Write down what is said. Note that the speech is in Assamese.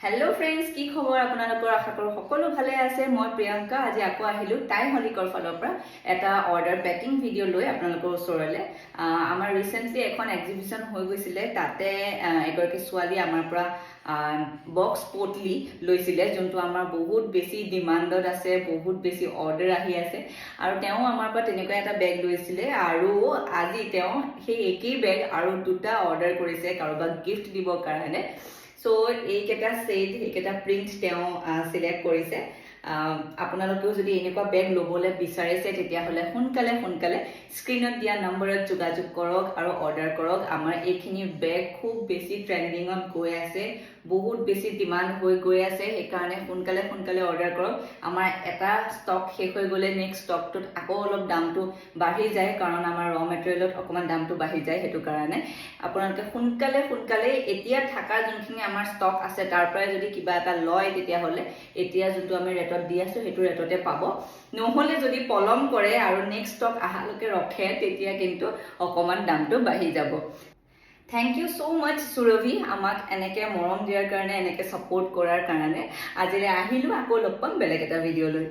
हेलो फ्रेंड्स की खबर আপোনালোকৰ আশা কৰো সকলো ভালে আছে মই প্ৰিয়ংকা আজি আকৌ আহিলো টাই হলিকৰ ফালৰ পৰা এটা অৰ্ডাৰ পেকিং ভিডিও লৈ আপোনালোকৰ ওচৰলে আমাৰ ৰিসেন্টলি এখন এক্সিবিশন হৈ গৈছিলে তাতে এগৰাকী ছোৱালী আমাৰ পৰা বক্স পটলি লৈছিলে যোনটো আমাৰ বহুত বেছি ডিমান্ডত আছে বহুত বেছি অৰ্ডাৰ আহি আছে আৰু তেওঁ আমাৰ পৰা তেনেকুৱা এটা বেগ লৈছিলে আৰু আজি তেওঁ সেই একেই বেগ আৰু দুটা অৰ্ডাৰ কৰিছে কাৰোবাক গিফট দিবৰ কাৰণে সো এইকেইটা সেট এইকেইটা প্ৰিন্ট তেওঁ সিলেক্ট কৰিছে আপোনালোকেও যদি এনেকুৱা বেগ লবলৈ বিচাৰিছে তেতিয়াহলে সোনকালে স্ক্ৰিনত দিয়া নম্বৰত যোগাযোগ কৰক আৰু অৰ্ডাৰ কৰক আমাৰ এইখিনি বেগ খুব বেছি ট্ৰেন্ডিংত গৈ আছে বহুত বেছি ডিমান্ড হৈ গৈ আছে সেইকাৰণে সোনকালে অৰ্ডাৰ কৰক আমাৰ এটা ষ্টক শেষ হৈ গলে নেক্সট ষ্টকটোত আকৌ অলপ দামটো বাঢ়ি যায় কাৰণ আমাৰ ৰ মেটেৰিয়েলত অকমান দামটো বাঢ়ি যায় হেতু কাৰণে আপোনালোকে সোনকালে এতিয়া থাকা যোনখিনি আমাৰ ষ্টক আছে তাৰ পৰাই যদি কিবা এটা লয় তেতিয়াহলে এতিয়া যোনটো আমি ৰেটত দি আছো হেতু ৰেটতে পাব নহলে যদি পলম কৰে আৰু নেক্সট ষ্টক আহালৈকে ৰখে তেতিয়া কিন্তু অকমান দামটো বাঢ়ি যাব Thank you so much Surabhi আমাক এনেকে মৰম দিয়াৰ কাৰণে এনেকে সাপোৰ্ট কৰাৰ কাৰণে আজিলে আহিলো আকৌ লগ পাম বেলেগ এটা ভিডিও লৈ